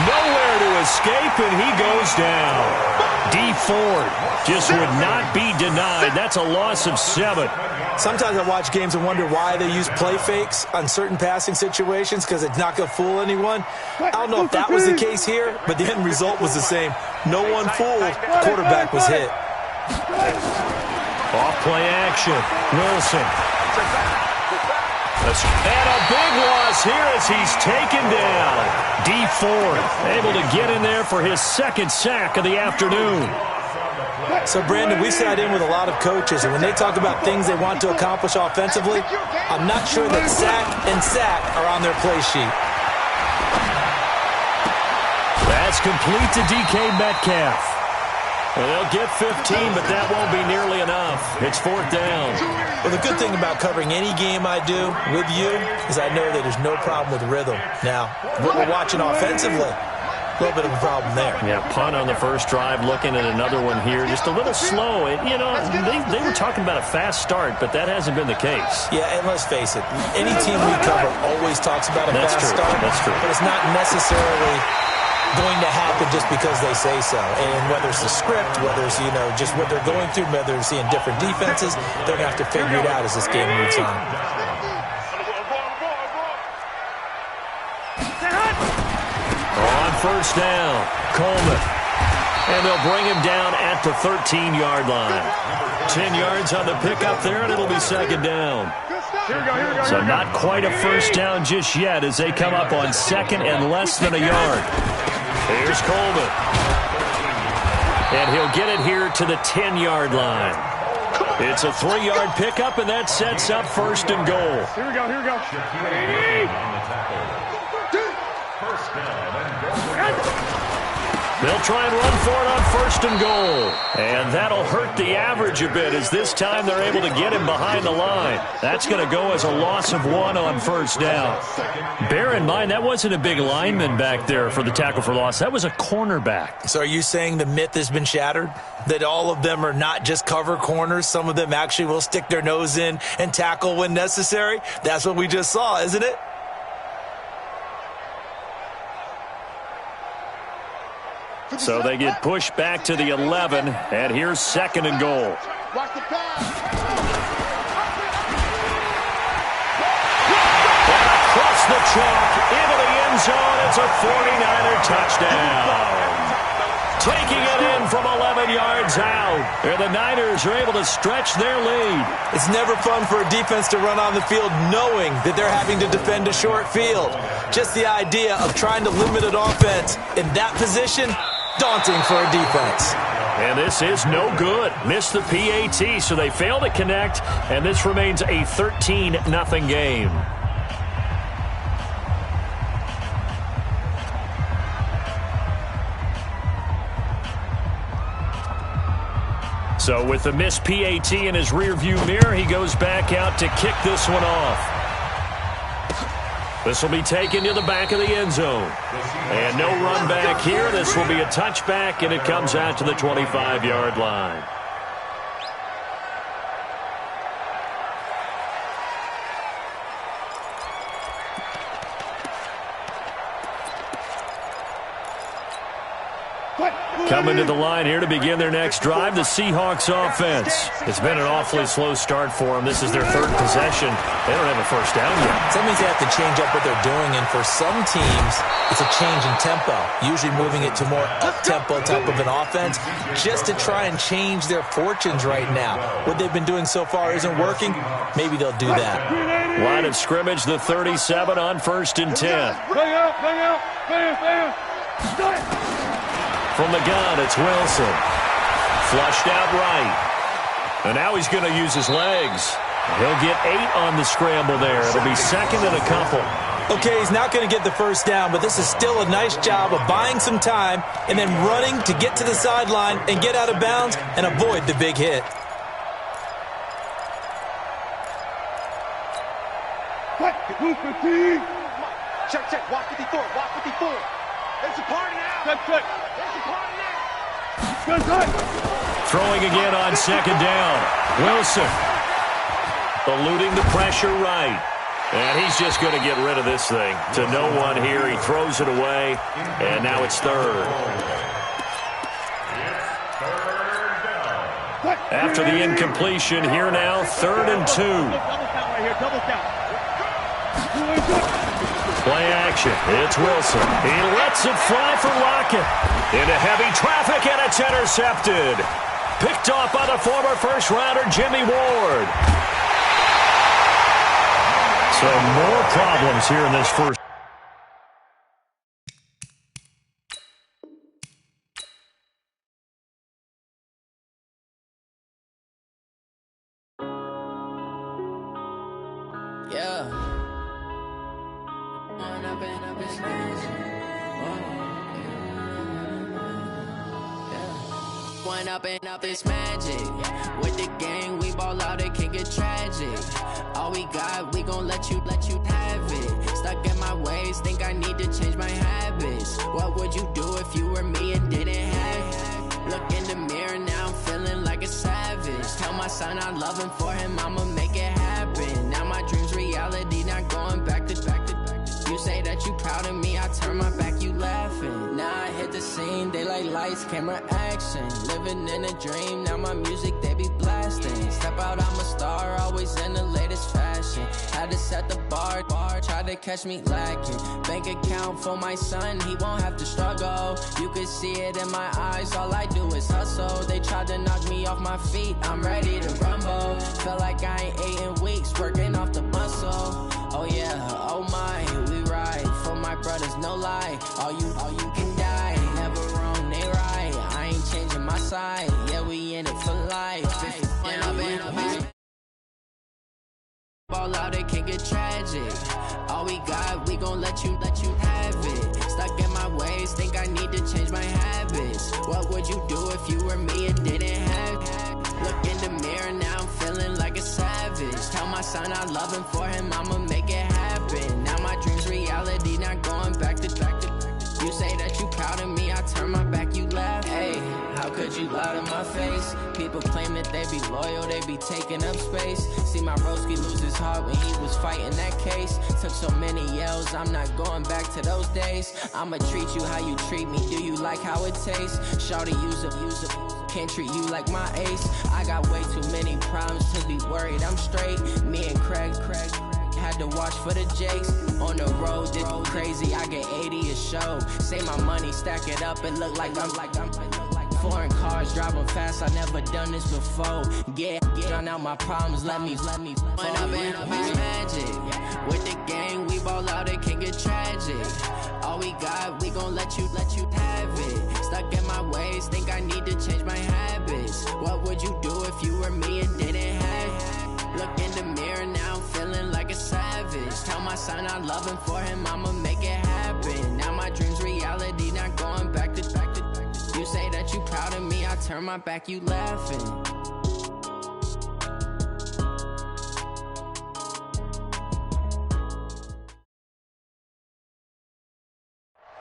Nowhere to escape, and he goes down. D Ford just would not be denied. That's a loss of 7. Sometimes I watch games and wonder why they use play fakes on certain passing situations because it's not going to fool anyone. I don't know if that was the case here, but the end result was the same. No one fooled. Quarterback was hit. Off-play action. Wilson. And a big loss here as he's taken down. D Ford able to get in there for his second sack of the afternoon. So, Brandon, we sat in with a lot of coaches, and when they talk about things they want to accomplish offensively, I'm not sure that sack and sack are on their play sheet. That's complete to DK Metcalf. Well, they'll get 15, but that won't be nearly enough. It's 4th down. Well, the good thing about covering any game I do with you is I know that there's no problem with rhythm. Now, what we're watching offensively, a little bit of a problem there. Yeah, punt on the first drive, looking at another one here. Just a little slow. And, you know, they were talking about a fast start, but that hasn't been the case. Yeah, and let's face it, any team we cover always talks about a fast start. That's true. But it's not necessarily going to happen just because they say so. And whether it's the script, whether it's, you know, just what they're going through, whether they're seeing different defenses, they're going to have to figure it out as this game moves on. On first down, Coleman. And they'll bring him down at the 13-yard line. 10 yards on the pickup there, and it'll be 2nd down. So not quite a first down just yet as they come up on 2nd and less than a yard. Here's Coleman. And he'll get it here to the 10-yard line. It's a 3-yard pickup, and that sets up 1st and goal. Here we go. They'll try and run for it on 1st and goal. And that'll hurt the average a bit as this time they're able to get him behind the line. That's going to go as a loss of 1 on 1st down. Bear in mind, that wasn't a big lineman back there for the tackle for loss. That was a cornerback. So are you saying the myth has been shattered? That all of them are not just cover corners? Some of them actually will stick their nose in and tackle when necessary? That's what we just saw, isn't it? So they get pushed back to the 11, and here's 2nd and goal. Across the chalk, into the end zone, it's a 49er touchdown. Taking it in from 11 yards out, and the Niners are able to stretch their lead. It's never fun for a defense to run on the field knowing that they're having to defend a short field. Just the idea of trying to limit an offense in that position, daunting for a defense. And this is no good. Missed the PAT, so they fail to connect, and this remains a 13-0 game. So with the missed PAT in his rearview mirror, he goes back out to kick this one off. This will be taken to the back of the end zone. And no run back here. This will be a touchback, and it comes out to the 25-yard line. Coming to the line here to begin their next drive, the Seahawks offense. It's been an awfully slow start for them. This is their 3rd possession. They don't have a first down yet. So that means they have to change up what they're doing, and for some teams, it's a change in tempo, usually moving it to more up-tempo type of an offense, just to try and change their fortunes right now. What they've been doing so far isn't working. Maybe they'll do that. Line of scrimmage, the 37 on 1st and 10. From the gun, it's Wilson. Flushed out right. And now he's going to use his legs. He'll get 8 on the scramble there. It'll be 2nd and a couple. Okay, he's not going to get the first down, but this is still a nice job of buying some time and then running to get to the sideline and get out of bounds and avoid the big hit. Check. Walk 54. It's a party now. Check. Throwing again on 2nd down. Wilson eluding the pressure right. And he's just going to get rid of this thing. To no one here. He throws it away. And now it's third. After the incompletion, here now, 3rd and 2. Play action. It's Wilson. He lets it fly for Lockett. Into heavy traffic, and it's intercepted. Picked off by the former first-rounder Jimmy Ward. So more problems here in this first. Yeah. One up and up is magic. With the gang, we ball out, it can get tragic. All we got, we gon' let you have it. Stuck in my ways, think I need to change my habits. What would you do if you were me and didn't have it? Look in the mirror, now I'm feeling like a savage. Tell my son I love him, for him I'ma make it happen. Now my dream's reality, not going back to. You say that you proud of me, I turn my back, you laughing. Now I hit the scene, they like lights, camera, action. Living in a dream, now my music, they be blasting. Step out, I'm a star, always in the latest fashion. Had to set the bar, try to catch me lacking. Bank account for my son, he won't have to struggle. You could see it in my eyes, all I do is hustle. They tried to knock me off my feet, I'm ready to rumble. Feel like I ain't ate in weeks, working off the muscle. Oh yeah, oh my, we ride for my brothers, no lie. All you can die, never wrong, they right. I ain't changing my side, yeah, we in it for life. Ball out, it can get tragic. All we got, we gon' let you have it. Stuck in my ways, think I need to change my habits. What would you do if you were me and didn't have it? Look in the mirror, now I'm feeling like a savage. Tell my son I love him, for him I'ma make it happen. Now my dream's reality, not going back to. You say that you proud of me, I turn my back, you laugh. Hey, how could you lie to my face? People claim that they be loyal, they be taking up space. See my broski lose his heart when he was fighting that case. Took so many yells, I'm not going back to those days. I'ma treat you how you treat me, do you like how it tastes? Shawty, use it, can't treat you like my ace. I got way too many problems to be worried, I'm straight. Me and Craig had to watch for the Jakes. On the road, this crazy, I get 80 a show. Say my money, stack it up, it look like I'm foreign cars, driving fast, I never done this before. Get drown out my problems, let me One up and up is magic. With the gang, we ball out, it can get tragic. All we got, we gon' let you have it. Stuck in my ways, think I need to change my habits. What would you do if you were me and didn't have it? Look in the mirror, now I'm feeling like a savage. Tell my son I love him, for him I'ma make it happen. Now my dream's reality, not going back to. You say that you proud of me, I turn my back, you laughing.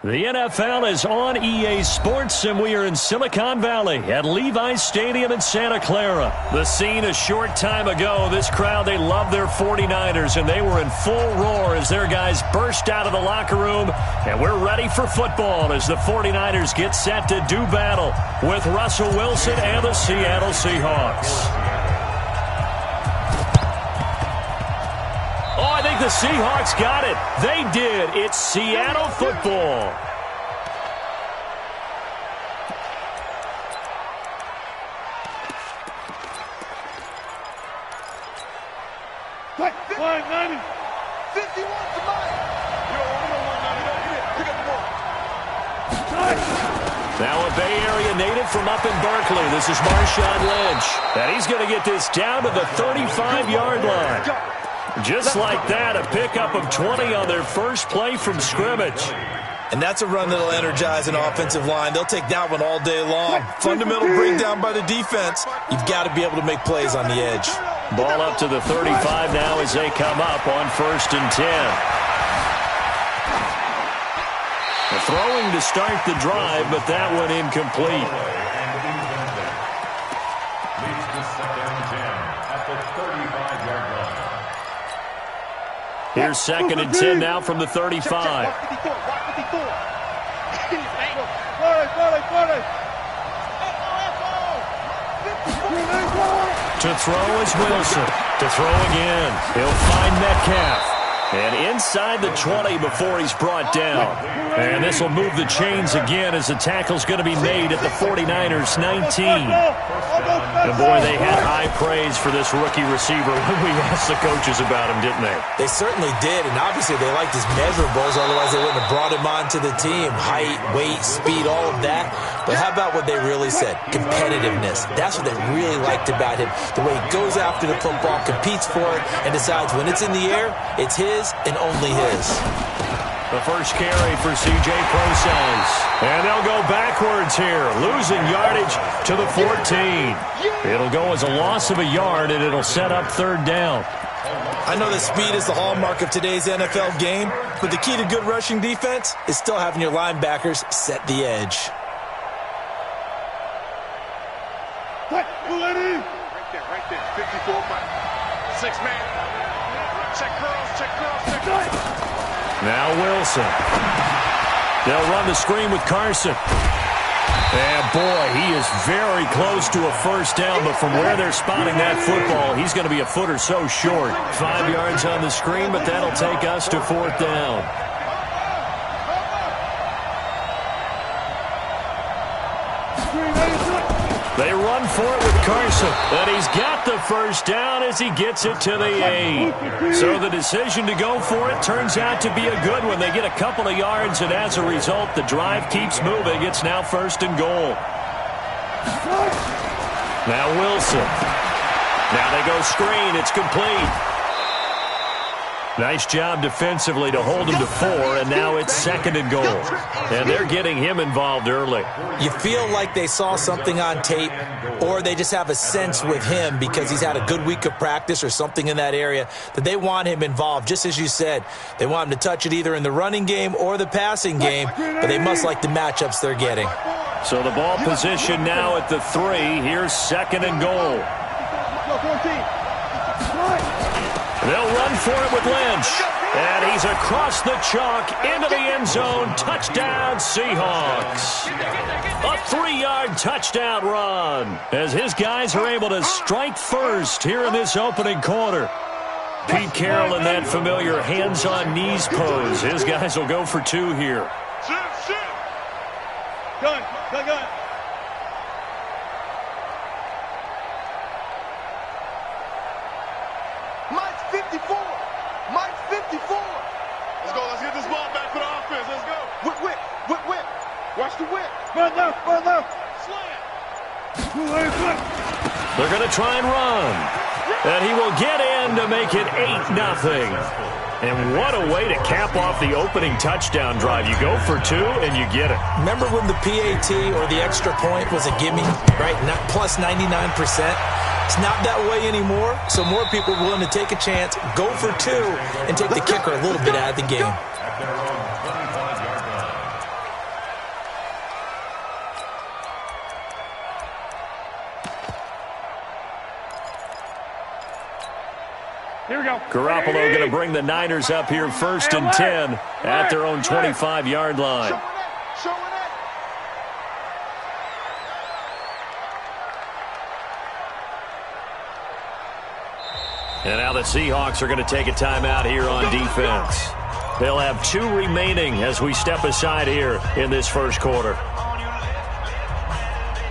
The NFL is on EA Sports, and we are in Silicon Valley at Levi's Stadium in Santa Clara. The scene a short time ago, this crowd, they love their 49ers, and they were in full roar as their guys burst out of the locker room, and we're ready for football as the 49ers get set to do battle with Russell Wilson and the Seattle Seahawks. Oh, I think the Seahawks got it. They did. It's Seattle football. Line 90. 51 to mine. Now a Bay Area native from up in Berkeley. This is Marshawn Lynch. And he's going to get this down to the 35-yard line. Just like that, a pickup of 20 on their first play from scrimmage. And that's a run that'll energize an offensive line. They'll take that one all day long. Fundamental breakdown by the defense. You've got to be able to make plays on the edge. Ball up to the 35 now as they come up on 1st and 10. A throwing to start the drive, but that one incomplete. Here's 2nd and 10 now from the 35. To throw is Wilson. To throw again. He'll find Metcalf. And inside the 20 before he's brought down. And this will move the chains again as the tackle's going to be made at the 49ers 19. And boy, they had high praise for this rookie receiver when we asked the coaches about him, didn't they? They certainly did, and obviously they liked his measurables, otherwise they wouldn't have brought him onto the team. Height, weight, speed, all of that. But how about what they really said? Competitiveness. That's what they really liked about him. The way he goes after the football, competes for it, and decides when it's in the air, it's his and only his. The first carry for C.J. Process. And they'll go backwards here, losing yardage to the 14. It'll go as a loss of a yard, and it'll set up 3rd down. I know that speed is the hallmark of today's NFL game, but the key to good rushing defense is still having your linebackers set the edge. Right there. 54 Mike. 6-man. Check curls. Now Wilson. They'll run the screen with Carson. And boy, he is very close to a first down, but from where they're spotting that football, he's going to be a foot or so short. 5 yards on the screen, but that'll take us to 4th down. They run for it with Carson, and he's got the first down as he gets it to the 8. So the decision to go for it turns out to be a good one. They get a couple of yards, and as a result, the drive keeps moving. It's now 1st and goal. Now Wilson. Now they go screen. It's complete. Nice job defensively to hold him to 4, and now it's 2nd and goal. And they're getting him involved early. You feel like they saw something on tape, or they just have a sense with him because he's had a good week of practice or something in that area that they want him involved. Just as you said, they want him to touch it either in the running game or the passing game, but they must like the matchups they're getting. So the ball position now at the 3. Here's 2nd and goal. They'll run for it with Lynch. And he's across the chalk into the end zone. Touchdown, Seahawks. A 3-yard touchdown run as his guys are able to strike first here in this opening quarter. Pete Carroll in that familiar hands-on-knees pose. His guys will go for 2 here. Gun. Mike's 54. Let's get this ball back for the offense. Let's go. Whip. Watch the whip. Run left. Slam. They're going to try and run. And he will get in to make it 8-0. And what a way to cap off the opening touchdown drive. You go for 2 and you get it. Remember when the PAT or the extra point was a gimme, right? Plus 99%. It's not that way anymore, so more people are willing to take a chance, go for 2, and take the kicker a little bit out of the game. Here we go. Garoppolo going to bring the Niners up here 1st and 10 at their own 25-yard line. And now the Seahawks are going to take a timeout here on defense. They'll have 2 remaining as we step aside here in this first quarter.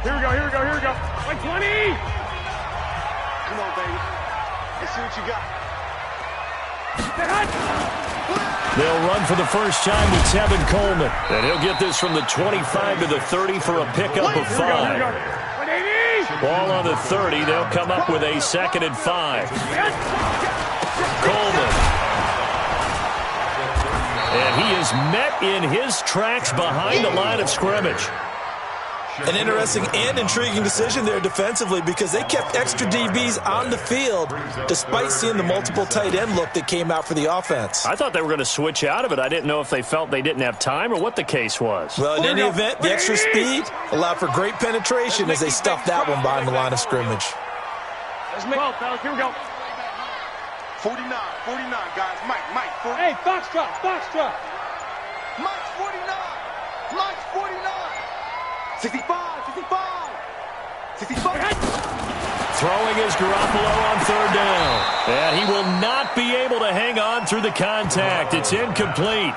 Here we go. Like 20. Come on, baby. Let's see what you got. They'll run for the first time with Tevin Coleman. And he'll get this from the 25 to the 30 for a pickup of 5. Ball on the 30. They'll come up with a 2nd and 5. Coleman. And he is met in his tracks behind the line of scrimmage. An interesting and intriguing decision there defensively because they kept extra DBs on the field despite seeing the multiple tight end look that came out for the offense. I thought they were going to switch out of it. I didn't know if they felt they didn't have time or what the case was. Well, in any event, the extra speed allowed for great penetration as they stuffed that one behind the line of scrimmage. Let's make it, fellas. Here we go. 49, guys. Mike. 40. Hey, Foxtrot. Mike's 49. 65. 65. Throwing is Garoppolo on third down. And he will not be able to hang on through the contact. It's incomplete.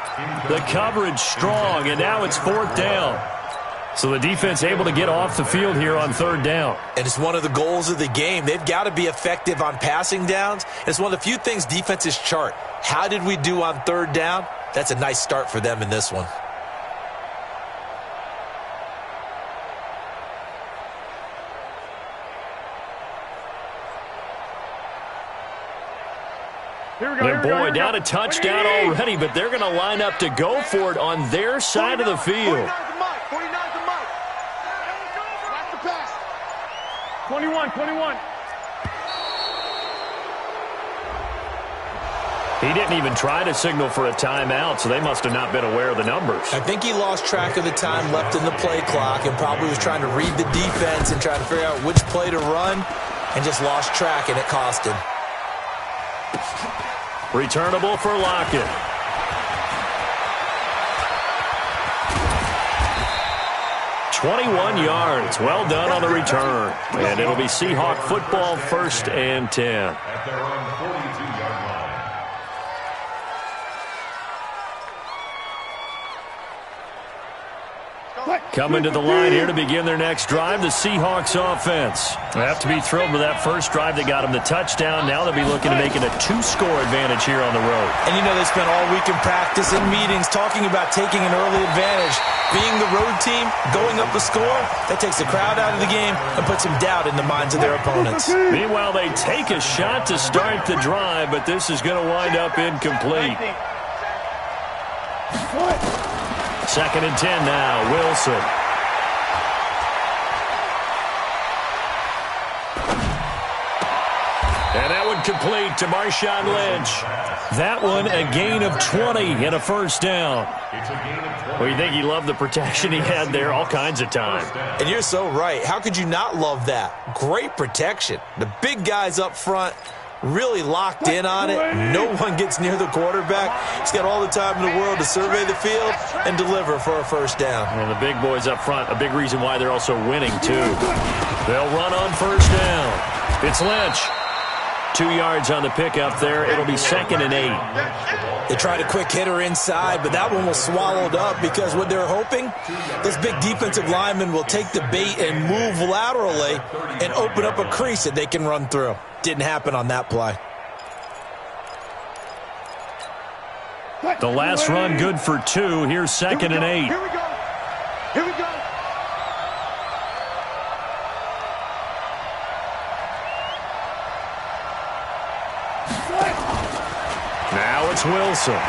The coverage strong, and now it's fourth down. So the defense able to get off the field here on third down. And it's one of the goals of the game. They've got to be effective on passing downs. It's one of the few things defenses chart. How did we do on third down? That's a nice start for them in this one. Boy, down a touchdown already, but they're going to line up to go for it on their side of the field. 49's the Mike. That's the pass. 21. He didn't even try to signal for a timeout, so they must have not been aware of the numbers. I think he lost track of the time left in the play clock and probably was trying to read the defense and trying to figure out which play to run and just lost track, and it cost him. Returnable for Lockett. "21 yards. Well done on the return. And it'll be Seahawk football, 1st and 10. At their own 42-yard line. Coming to the line here to begin their next drive, the Seahawks offense. They have to be thrilled with that first drive that got them the touchdown. Now they'll be looking to make it a 2-score advantage here on the road. And you know they spent all week in practice and meetings talking about taking an early advantage. Being the road team, going up a score, that takes the crowd out of the game and puts some doubt in the minds of their opponents. Meanwhile, they take a shot to start the drive, but this is going to wind up incomplete. 2nd and 10 now, Wilson. And that one complete to Marshawn Lynch. That one a gain of 20 and a first down. Well, you think he loved the protection he had there all kinds of time. And you're so right. How could you not love that? Great protection. The big guys up front really locked in on it. No one gets near the quarterback. He's got all the time in the world to survey the field and deliver for a first down. And the big boys up front, a big reason why they're also winning, too. They'll run on first down. It's Lynch. 2 yards on the pickup there. It'll be 2nd and 8. They tried a quick hitter inside, but that one was swallowed up because what they're hoping, this big defensive lineman will take the bait and move laterally and open up a crease that they can run through. Didn't happen on that play. The last run good for 2. Here's 2nd and 8. Here we go. Now it's Wilson.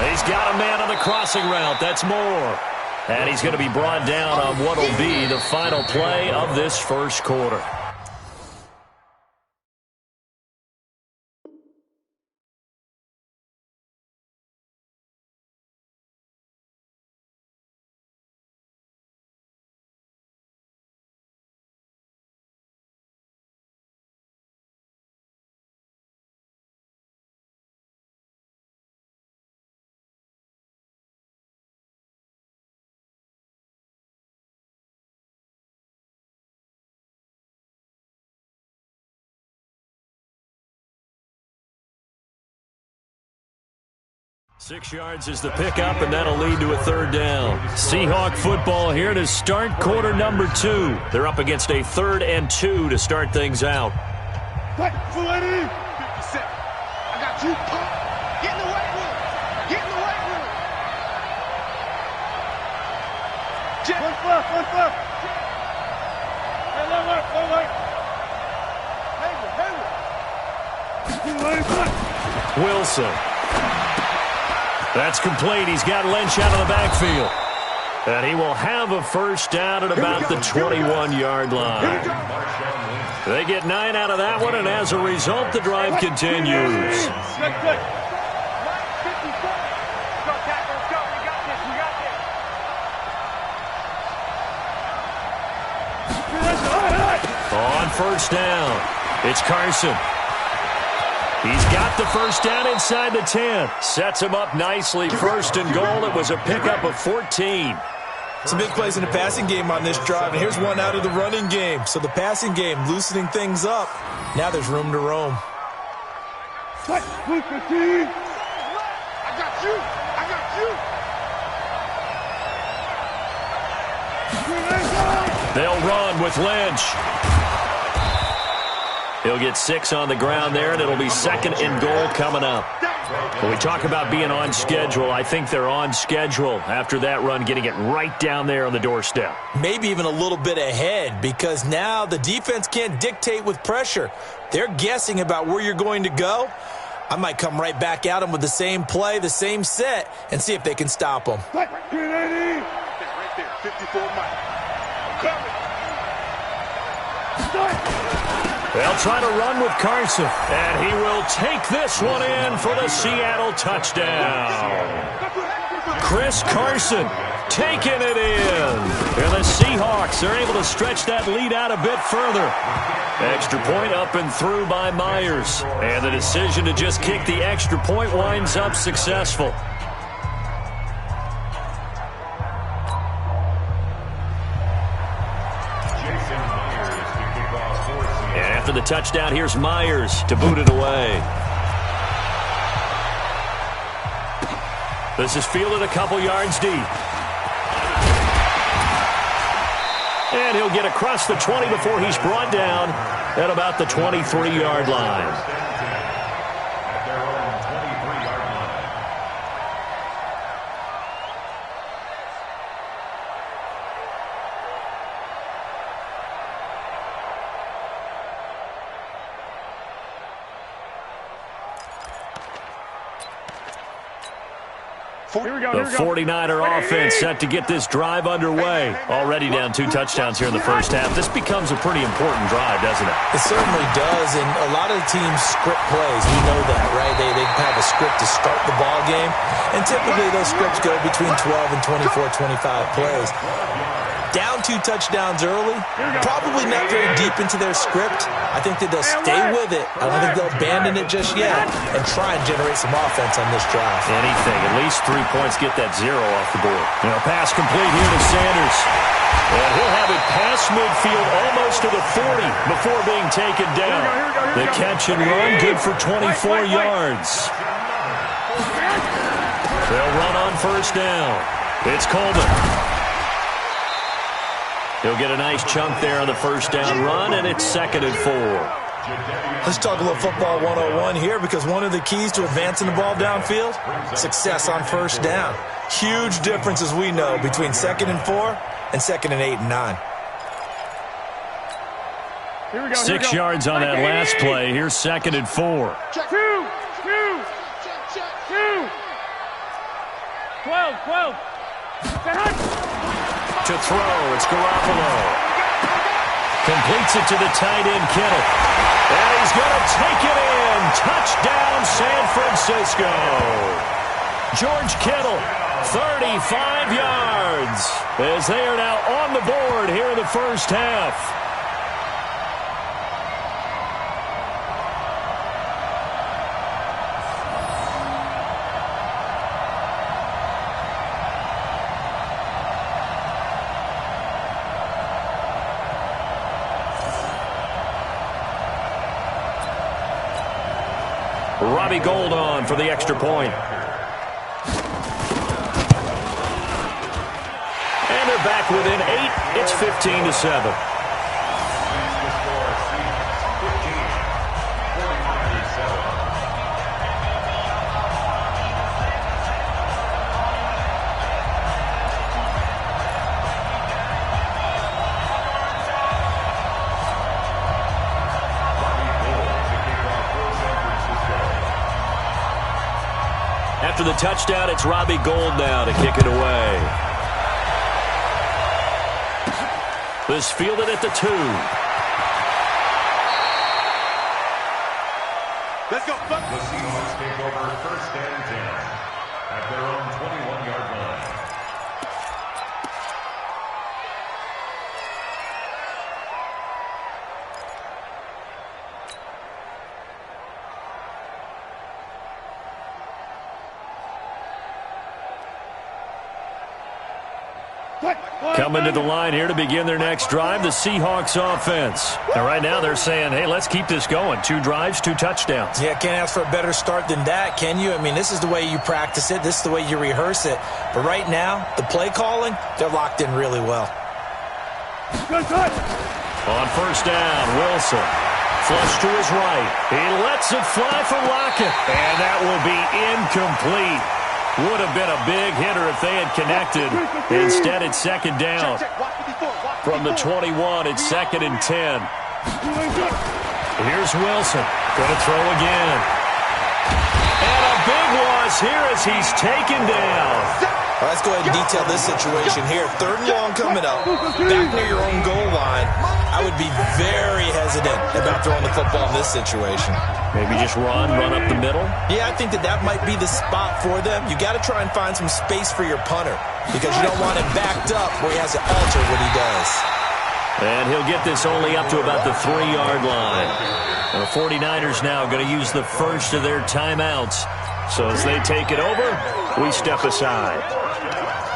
He's got a man on the crossing route. That's Moore. And he's going to be brought down on what will be the final play of this first quarter. Six yards is the pickup, and that'll lead to a third down. Seahawk football here to start quarter number 2. They're up against a 3rd and 2 to start things out. 57. I got you. Get in the weight room. Get in the weight room. Jet. One foot. Hey, look. Hayward. Wilson. That's complete. He's got Lynch out of the backfield. And he will have a first down at about the 21-yard line. They get 9 out of that one, and as a result, the drive continues. Good. On first down, it's Carson. He's got the first down inside the 10. Sets him up nicely. First and goal. It was a pickup of 14. Some big plays in the passing game on this drive, and here's one out of the running game. So the passing game loosening things up. Now there's room to roam. I got you. They'll run with Lynch. He'll get 6 on the ground there, and it'll be second and goal coming up. When we talk about being on schedule, I think they're on schedule after that run, getting it right down there on the doorstep. Maybe even a little bit ahead, because now the defense can't dictate with pressure. They're guessing about where you're going to go. I might come right back at them with the same play, the same set, and see if they can stop them. Right there, 54 Mike. Coming. They'll try to run with Carson, and he will take this one in for the Seattle touchdown. Chris Carson taking it in. And the Seahawks are able to stretch that lead out a bit further. Extra point up and through by Myers. And the decision to just kick the extra point winds up successful. And after the touchdown, here's Myers to boot it away. This is fielded a couple yards deep. And he'll get across the 20 before he's brought down at about the 23-yard line. The 49er offense set to get this drive underway. Already down 2 touchdowns here in the first half. This becomes a pretty important drive, doesn't it? It certainly does, and a lot of the teams script plays. We know that, right? They have a script to start the ball game, and typically those scripts go between 12 and 24, 25 plays. Down 2 touchdowns early, probably not very deep into their script. I think that they'll stay with it. I don't think they'll abandon it just yet and try and generate some offense on this drive. Anything. At least 3 points, get that 0 off the board. Now, pass complete here to Sanders. And he'll have it past midfield almost to the 40 before being taken down. The catch and run good for 24 yards. They'll run on first down. It's Coleman. He'll get a nice chunk there on the first down run, and it's 2nd and 4. Let's talk a little football 101 here, because one of the keys to advancing the ball downfield, success on first down. Huge difference, as we know, between 2nd and 4 and 2nd and 8 and 9. 6 yards on that last play. Here's 2nd and 4. 12. To throw, it's Garoppolo. Completes it to the tight end, Kittle. And he's going to take it in. Touchdown, San Francisco. George Kittle, 35 yards, as they are now on the board here in the first half. Robbie Gould on for the extra point. And they're back within 8. It's 15-7. After the touchdown, it's Robbie Gould now to kick it away. This fielded at the 2. Let's go. The Seahawks take over 1st and 10 at their own 21-yard line. Coming to the line here to begin their next drive, the Seahawks offense. And right now they're saying, hey, let's keep this going. 2 drives, 2 touchdowns. Yeah, can't ask for a better start than that, can you? I mean, this is the way you practice it. This is the way you rehearse it. But right now, the play calling, they're locked in really well. On first down, Wilson. Flush to his right. He lets it fly for Lockett. And that will be incomplete. Would have been a big hitter if they had connected. Instead, it's second down. From the 21, it's 2nd and 10. Here's Wilson. Going to throw again. And a big loss here as he's taken down. Well, let's go ahead and detail this situation here. 3rd and long coming up. Back near your own goal line. I would be very hesitant about throwing the football in this situation. Maybe just run up the middle? Yeah, I think that might be the spot for them. You got to try and find some space for your punter because you don't want him backed up where he has to alter what he does. And he'll get this only up to about the 3-yard line. And the 49ers now going to use the first of their timeouts. So as they take it over, we step aside.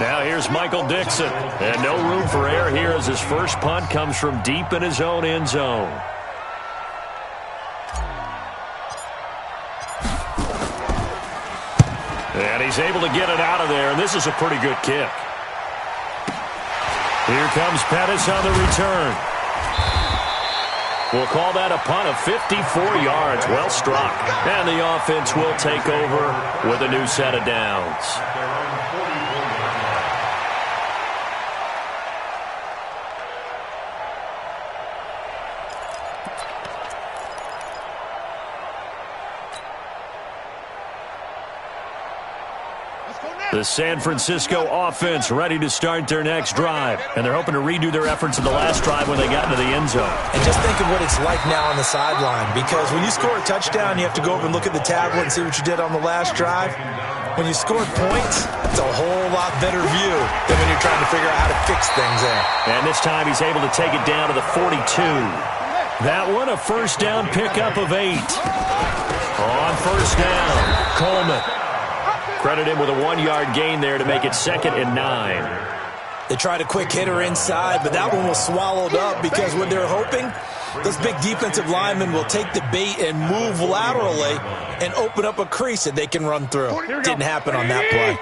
Now here's Michael Dixon. And no room for error here as his first punt comes from deep in his own end zone. And he's able to get it out of there, and this is a pretty good kick. Here comes Pettis on the return. We'll call that a punt of 54 yards. Well struck. And the offense will take over with a new set of downs. The San Francisco offense ready to start their next drive. And they're hoping to redo their efforts in the last drive when they got into the end zone. And just think of what it's like now on the sideline. Because when you score a touchdown, you have to go over and look at the tablet and see what you did on the last drive. When you scored points, it's a whole lot better view than when you're trying to figure out how to fix things there. And this time he's able to take it down to the 42. That one a first down pickup of 8. On first down, Coleman. Credit him with a 1-yard gain there to make it 2nd and 9. They tried a quick hitter inside, but that one was swallowed up because what they're hoping, this big defensive lineman will take the bait and move laterally and open up a crease that they can run through. Didn't happen on that play.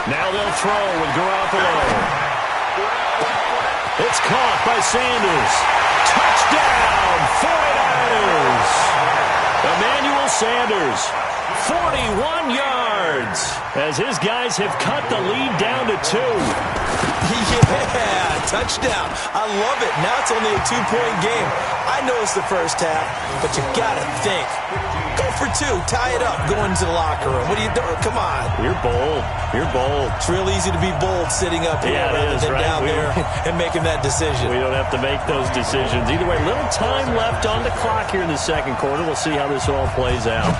Now they'll throw with Garoppolo. It's caught by Sanders. Touchdown, 49ers. Emmanuel Sanders, 41 yards, as his guys have cut the lead down to 2. Yeah, touchdown. I love it. Now it's only a 2-point game. I know it's the first half, but you got to think. Go for 2. Tie it up. Go into the locker room. What are you doing? Come on. You're bold. You're bold. It's real easy to be bold sitting up here rather than down there and making that decision. We don't have to make those decisions. Either way, little time left on the clock here in the second quarter. We'll see how this all plays out.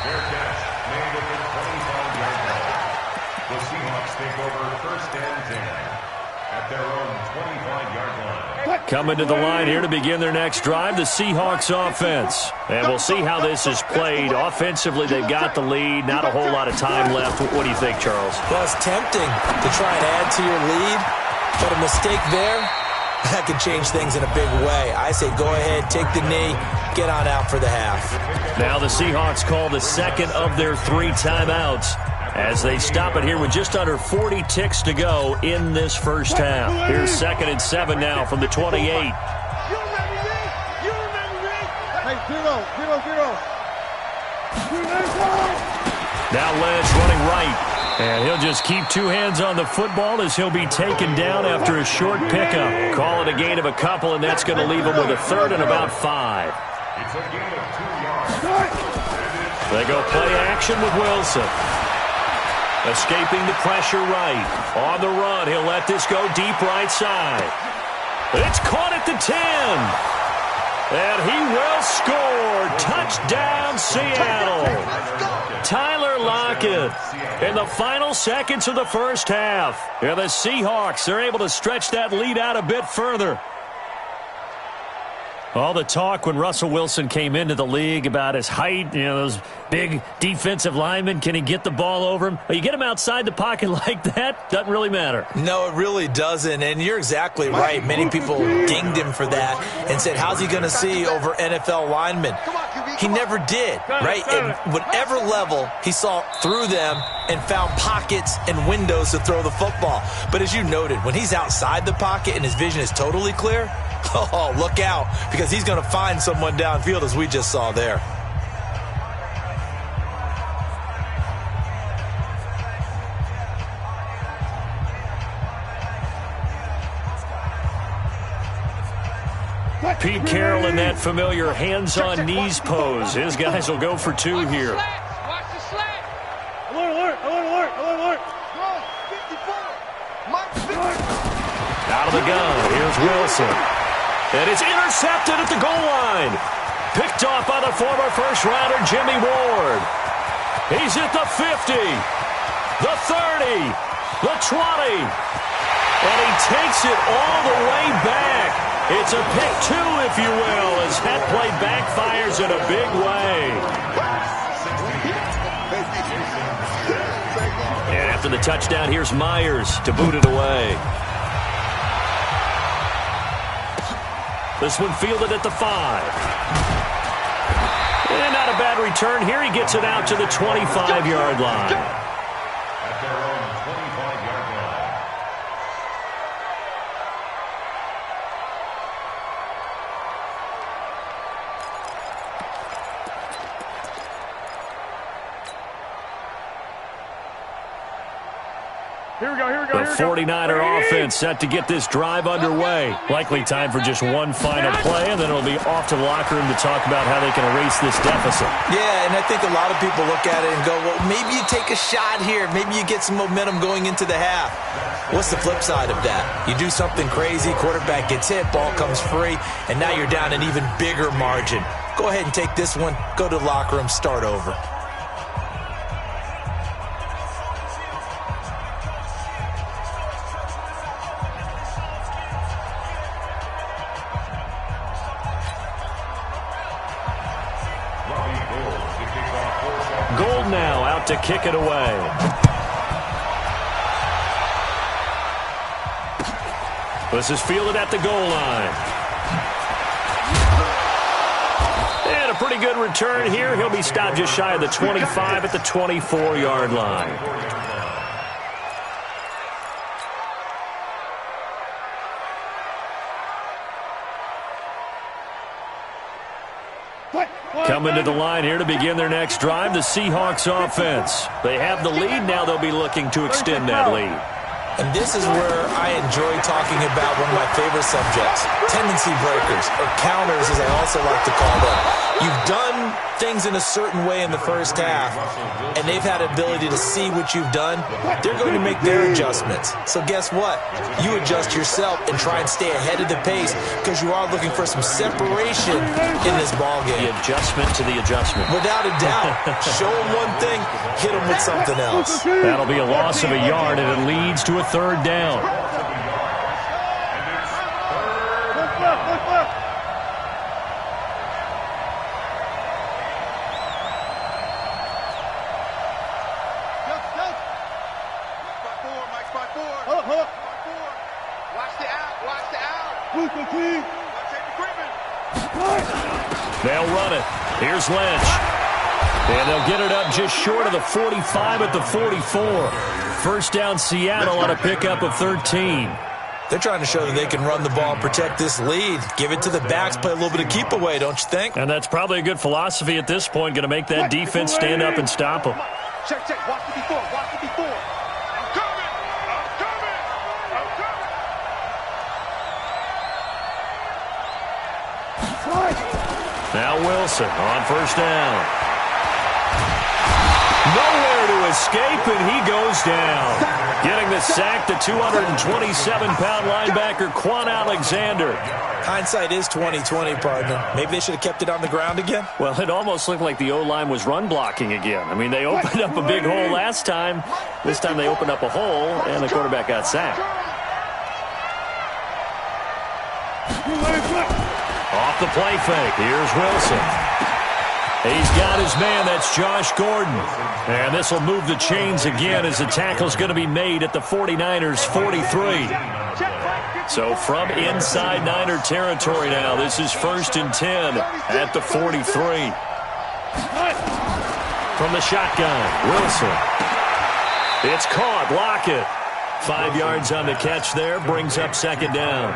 Fair catch made at the 25-yard line. The Seahawks take over 1st and 10 at their own 25-yard line. Coming to the line here to begin their next drive, the Seahawks offense. And we'll see how this is played. Offensively, they've got the lead. Not a whole lot of time left. What do you think, Charles? Well, it's tempting to try and add to your lead, but a mistake there, that could change things in a big way. I say go ahead, take the knee, get on out for the half. Now the Seahawks call the second of their 3 timeouts as they stop it here with just under 40 ticks to go in this first half. Here's 2nd and 7 now from the 28. Hey, 0. Now Lynch running right. And he'll just keep 2 hands on the football as he'll be taken down after a short pickup. Call it a gain of a couple, and that's going to leave him with a 3rd and about 5. It's a gain of 2 yards. They go play action with Wilson. Escaping the pressure right. On the run, he'll let this go deep right side. It's caught at the 10. And he will score. Touchdown, Seattle. Tyler Lockett in the final seconds of the first half. And the Seahawks are able to stretch that lead out a bit further. All the talk when Russell Wilson came into the league about his height, those big defensive linemen, can he get the ball over him? You get him outside the pocket like that, doesn't really matter. No, it really doesn't, and you're exactly right. Many people dinged him for that and said, how's he going to see over NFL linemen? He never did, right? At whatever level, he saw through them and found pockets and windows to throw the football. But as you noted, when he's outside the pocket and his vision is totally clear, oh, look out, because he's going to find someone downfield, as we just saw there. Pete Carroll in that familiar hands-on knees pose. His guys will go for 2 here. Watch the slant. Alert, alert, alert, alert, alert. Out of the gun, here's Wilson. And it's intercepted at the goal line. Picked off by the former first-rounder Jimmy Ward. He's at the 50, the 30, the 20. And he takes it all the way back. It's a pick 2, if you will, as that play backfires in a big way. And after the touchdown, here's Myers to boot it away. This one fielded at the 5. And not a bad return here. He gets it out to the 25-yard line. At their own 25-yard line. Here we go, here we go, The 49er offense set to get this drive underway. Likely time for just one final play, and then it'll be off to the locker room to talk about how they can erase this deficit. Yeah, and I think a lot of people look at it and go, well, maybe you take a shot here. Maybe you get some momentum going into the half. What's the flip side of that? You do something crazy, quarterback gets hit, ball comes free, and now you're down an even bigger margin. Go ahead and take this one, go to the locker room, start over. Gold now out to kick it away. This is fielded at the goal line. And a pretty good return here. He'll be stopped just shy of the 25 at the 24-yard line. Coming to the line here to begin their next drive, the Seahawks offense. They have the lead. Now they'll be looking to extend that lead. And this is where I enjoy talking about one of my favorite subjects, tendency breakers, or counters as I also like to call them. You've done things in a certain way in the first half, and they've had ability to see what you've done. They're going to make their adjustments. So guess what? You adjust yourself and try and stay ahead of the pace because you are looking for some separation in this ballgame. The adjustment to the adjustment. Without a doubt. Show them one thing, hit them with something else. That'll be a loss of a yard, and it leads to a third down. They'll run it. Here's Lynch. And they'll get it up just short of the 45 at the 44. First down Seattle on a pickup of 13. They're trying to show that they can run the ball and protect this lead. Give it to the backs, play a little bit of keep away, don't you think? And that's probably a good philosophy at this point. Going to make that defense stand up and stop them. Check, check. Watch the before. Watch the before. I'm coming. I'm coming. I'm coming. Now Wilson on first down. Nowhere to escape, and he goes down. Getting the sack, the 227-pound linebacker, Quan Alexander. Hindsight is 20/20, partner. Maybe they should have kept it on the ground again. Well, it almost looked like the O-line was run blocking again. I mean, they opened up a big hole last time. This time they opened up a hole, and the quarterback got sacked. Off the play fake. Here's Wilson. He's got his man. That's Josh Gordon. And this will move the chains again as the tackle's going to be made at the 49ers 43. So from inside Niner territory now, this is 1st and 10 at the 43. From the shotgun, Wilson. It's caught. Lockett. 5 yards on the catch there, brings up 2nd down.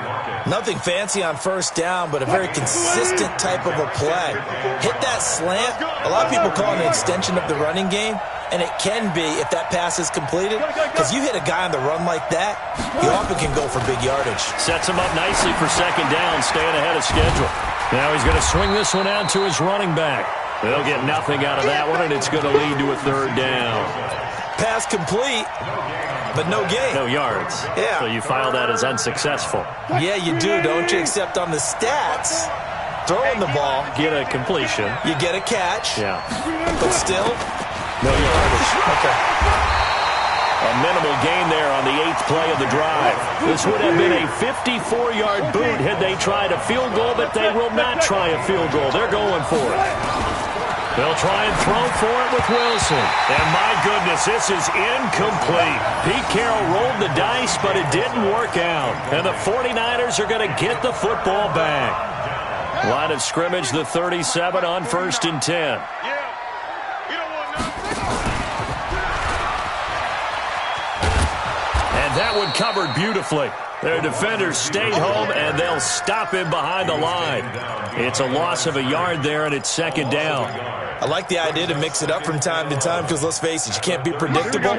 Nothing fancy on 1st down, but a very consistent type of a play. Hit that slant. A lot of people call it an extension of the running game, and it can be if that pass is completed, because you hit a guy on the run like that, he often can go for big yardage. Sets him up nicely for 2nd down, staying ahead of schedule. Now he's going to swing this one out to his running back. They'll get nothing out of that one, and it's going to lead to a 3rd down. Pass complete, but no gain. No yards. Yeah. So you file that as unsuccessful. Yeah, you do, don't you? Except on the stats, throwing the ball. Get a completion. You get a catch. Yeah. But still, no yardage. Okay. A minimal gain there on the 8th play of the drive. This would have been a 54-yard boot had they tried a field goal, but they will not try a field goal. They're going for it. They'll try and throw for it with Wilson. And my goodness, this is incomplete. Pete Carroll rolled the dice, but it didn't work out. And the 49ers are going to get the football back. Line of scrimmage, the 37 on 1st and 10. And that one covered beautifully. Their defenders stayed home, and they'll stop him behind the line. It's a loss of a yard there, and it's 2nd down. I like the idea to mix it up from time to time because, let's face it, you can't be predictable.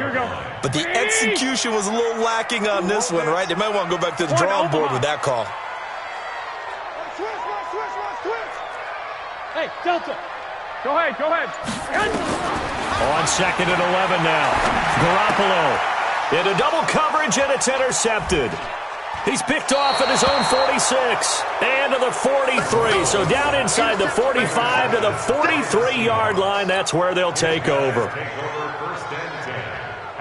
But the execution was a little lacking on this one, right? They might want to go back to the drawing board with that call. Hey, Delta. Go ahead. On 2nd and 11 now. Garoppolo into double coverage, and it's intercepted. He's picked off at his own 46 and to the 43. So down inside the 45 to the 43-yard line. That's where they'll take over. 1st and 10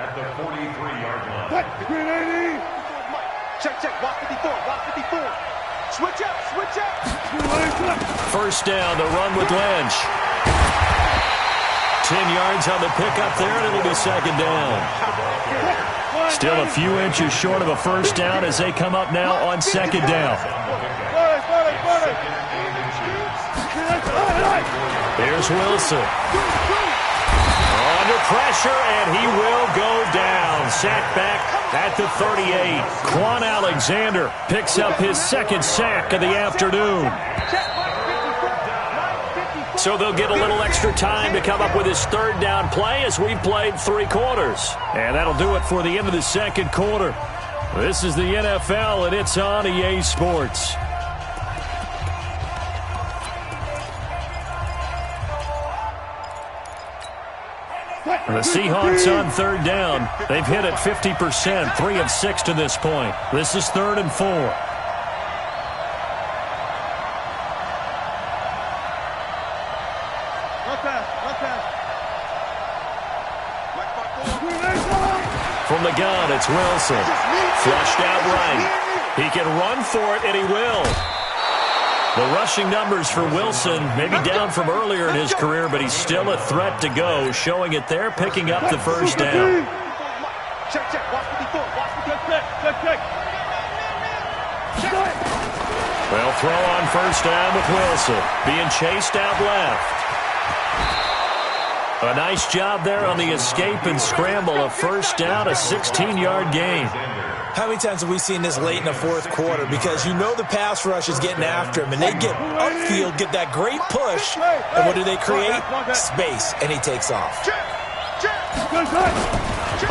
at the 43-yard line. Check. Walk 54. Switch out. 1st down, the run with Lynch. 10 yards on the pickup there, and it'll be 2nd down. Still a few inches short of a 1st down as they come up now on 2nd down. Here's Wilson. Under pressure, and he will go down. Sacked back at the 38. Quan Alexander picks up his 2nd sack of the afternoon. So they'll get a little extra time to come up with his 3rd down play as we've played 3 quarters. And that'll do it for the end of the 2nd quarter. This is the NFL, and it's on EA Sports. The Seahawks on 3rd down. They've hit it 50%, 3 of 6 to this point. This is 3rd and 4. From the gun, it's Wilson. Flushed out right. He can run for it, and he will. The rushing numbers for Wilson maybe down from earlier in his career, but he's still a threat to go, showing it there, picking up the 1st down. Well, throw on 1st down with Wilson. Being chased out left. A nice job there on the escape and scramble. A 1st down, a 16-yard gain. How many times have we seen this late in the 4th quarter? Because you know the pass rush is getting after him, and they get upfield, get that great push, and what do they create? Space, and he takes off.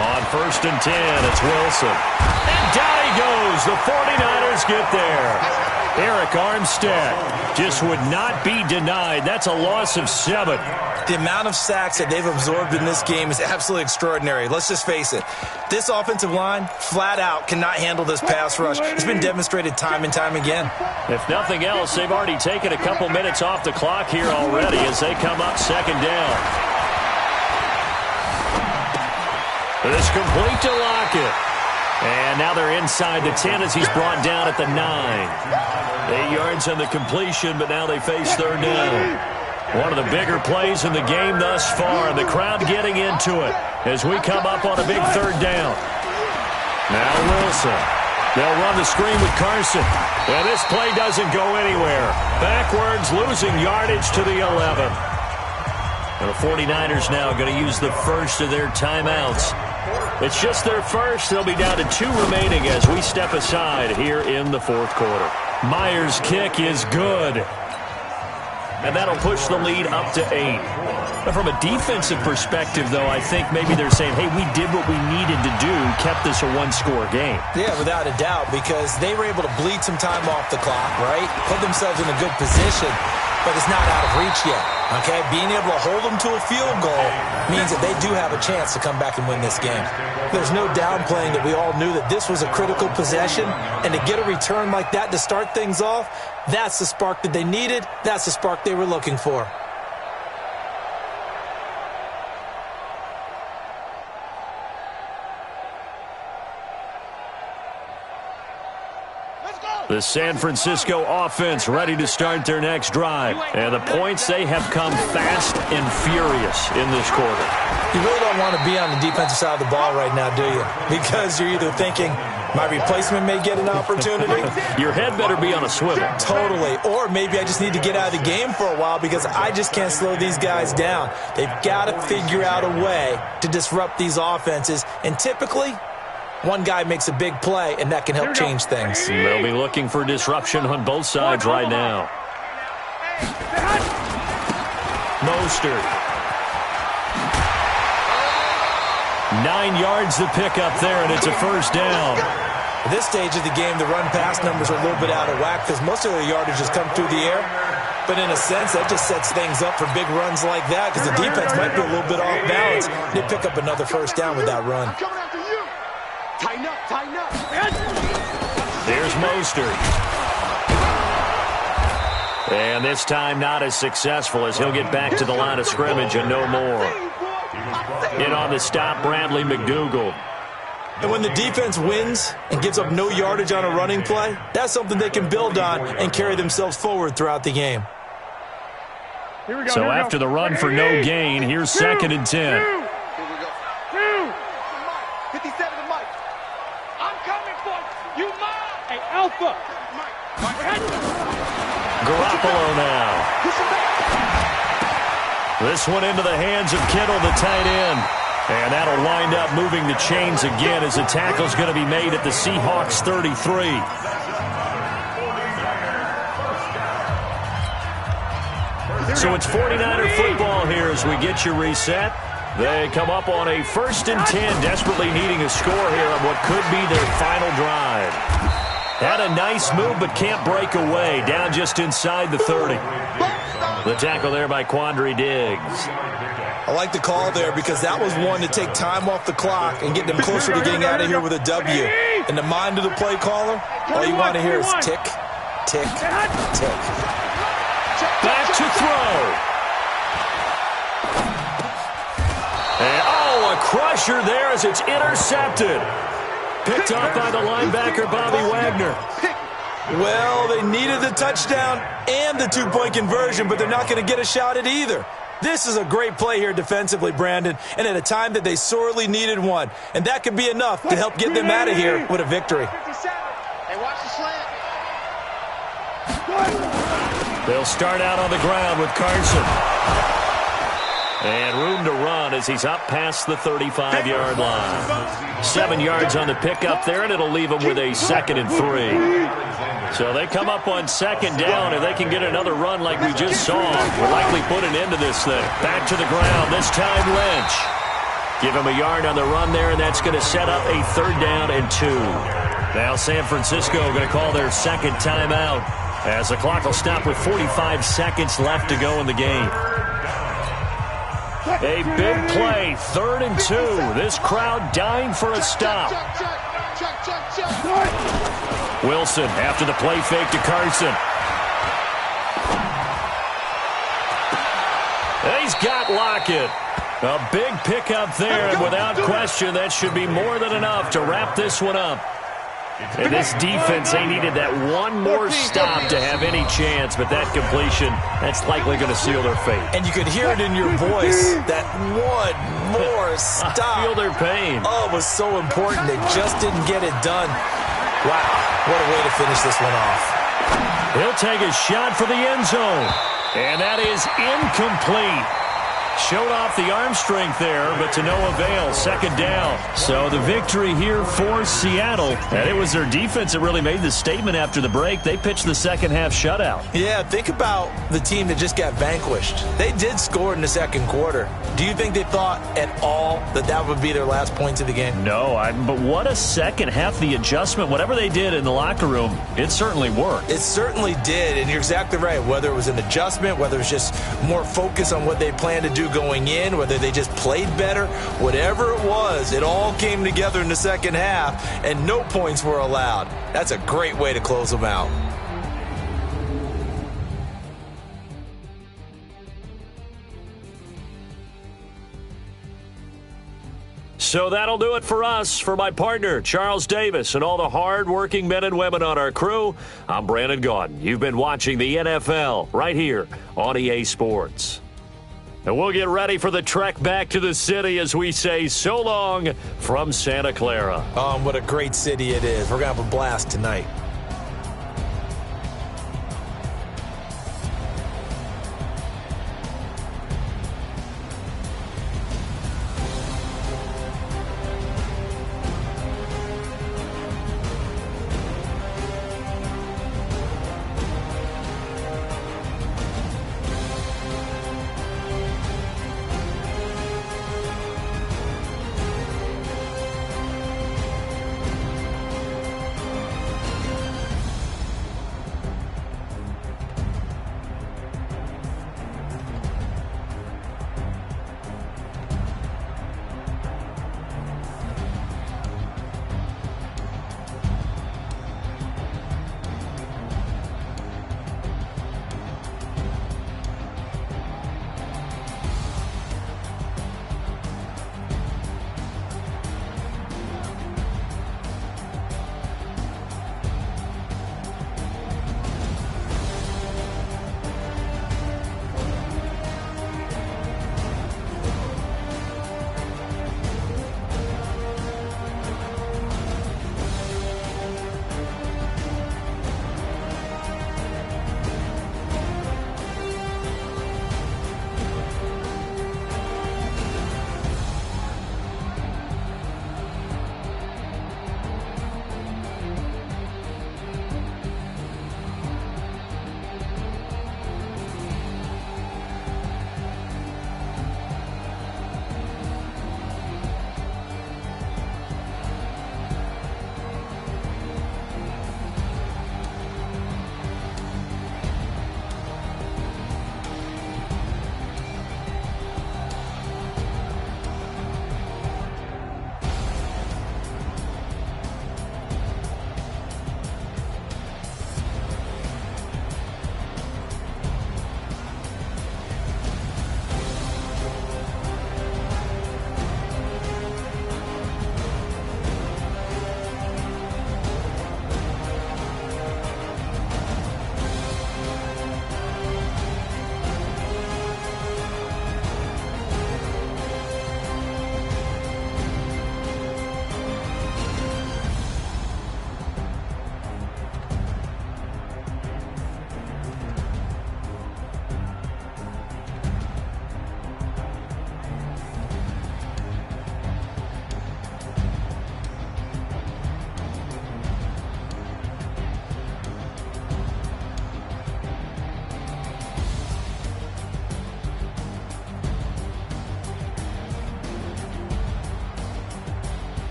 On 1st and 10, it's Wilson. And down he goes. The 49ers get there. Eric Armstead just would not be denied. That's a loss of 7. The amount of sacks that they've absorbed in this game is absolutely extraordinary. Let's just face it. This offensive line, flat out, cannot handle this pass rush. It's been demonstrated time and time again. If nothing else, they've already taken a couple minutes off the clock here already as they come up 2nd down. It's complete to Lockett. And now they're inside the 10 as he's brought down at the 9. 8 yards on the completion, but now they face third down. One of the bigger plays in the game thus far, and the crowd getting into it as we come up on a big third down. Now Wilson. They'll run the screen with Carson. And this play doesn't go anywhere. Backwards, losing yardage to the 11. And the 49ers now going to use the first of their timeouts. It's just their first. They'll be down to 2 remaining as we step aside here in the fourth quarter. Myers' kick is good. And that'll push the lead up to 8. But from a defensive perspective, though, I think maybe they're saying, hey, we did what we needed to do, kept this a one-score game. Yeah, without a doubt, because they were able to bleed some time off the clock, right? Put themselves in a good position, but it's not out of reach yet, okay? Being able to hold them to a field goal means that they do have a chance to come back and win this game. There's no downplaying that we all knew that this was a critical possession, and to get a return like that to start things off, that's the spark that they needed. That's the spark they were looking for. The San Francisco offense ready to start their next drive. And the points, they have come fast and furious in this quarter. You really don't want to be on the defensive side of the ball right now, do you? Because you're either thinking, my replacement may get an opportunity. Your head better be on a swivel. Totally. Or maybe I just need to get out of the game for a while because I just can't slow these guys down. They've got to figure out a way to disrupt these offenses. And typically, one guy makes a big play, and that can help change things. They'll be looking for disruption on both sides right now. Mostert. 9 yards to pick up there, and it's a first down. At this stage of the game, the run-pass numbers are a little bit out of whack because most of their yardage has come through the air. But in a sense, that just sets things up for big runs like that because the defense might be a little bit off balance. They pick up another first down with that run. Tighten up, tighten up. There's Mostert. And this time not as successful as he'll get back to the line of scrimmage and no more. In on the stop, Bradley McDougald. And when the defense wins and gives up no yardage on a running play, that's something they can build on and carry themselves forward throughout the game. So after the run for no gain, here's 2nd and 10. 57 to Mike. I'm coming for you, Mike. Hey, Alpha. Garoppolo now. This one into the hands of Kittle, the tight end. And that'll wind up moving the chains again as the tackle's going to be made at the Seahawks 33. So it's 49er football here as we get you reset. They come up on a 1st and 10, desperately needing a score here on what could be their final drive. Had a nice move but can't break away, down just inside the 30. The tackle there by Quandre Diggs. I like the call there because that was one to take time off the clock and get them closer to getting out of here with a W. In the mind of the play caller, all you want to hear is tick, tick, tick. Back to throw. And, oh, a crusher there as it's intercepted. Picked off by the linebacker, Bobby Wagner. Well, they needed the touchdown and the 2-point conversion, but they're not going to get a shot at either. This is a great play here defensively, Brandon, and at a time that they sorely needed one. And that could be enough to help get them out of here with a victory. Hey, watch the slant. They'll start out on the ground with Carson. And room to run as he's up past the 35-yard line. 7 yards on the pickup there, and it'll leave him with a 2nd and 3. So they come up on 2nd down, and they can get another run like we just saw. We'll likely put an end to this thing. Back to the ground, this time Lynch. Give him a yard on the run there, and that's going to set up a 3rd down and 2. Now San Francisco going to call their 2nd timeout as the clock will stop with 45 seconds left to go in the game. A big play, 3rd and 2. This crowd dying for a stop. Wilson after the play fake to Carson. He's got Lockett. A big pickup there, and without question, that should be more than enough to wrap this one up. And this defense, they needed that one more stop to have any chance, but that completion, that's likely going to seal their fate. And you could hear it in your voice, that one more stop. I feel their pain. Oh, it was so important. They just didn't get it done. Wow, what a way to finish this one off. He'll take a shot for the end zone, and that is incomplete. Showed off the arm strength there, but to no avail. Second down. So the victory here for Seattle. And it was their defense that really made the statement after the break. They pitched the second half shutout. Yeah, think about the team that just got vanquished. They did score in the second quarter. Do you think they thought at all that that would be their last points of the game? No, but what a second half. The adjustment, whatever they did in the locker room, it certainly worked. It certainly did, and you're exactly right. Whether it was an adjustment, whether it was just more focus on what they planned to do going in, whether they just played better, whatever it was, it all came together in the second half, and no points were allowed. That's a great way to close them out. So that'll do it for us. For my partner, Charles Davis, and all the hard-working men and women on our crew, I'm Brandon Gaudin. You've been watching the NFL right here on EA Sports. And we'll get ready for the trek back to the city as we say so long from Santa Clara. What a great city it is. We're going to have a blast tonight.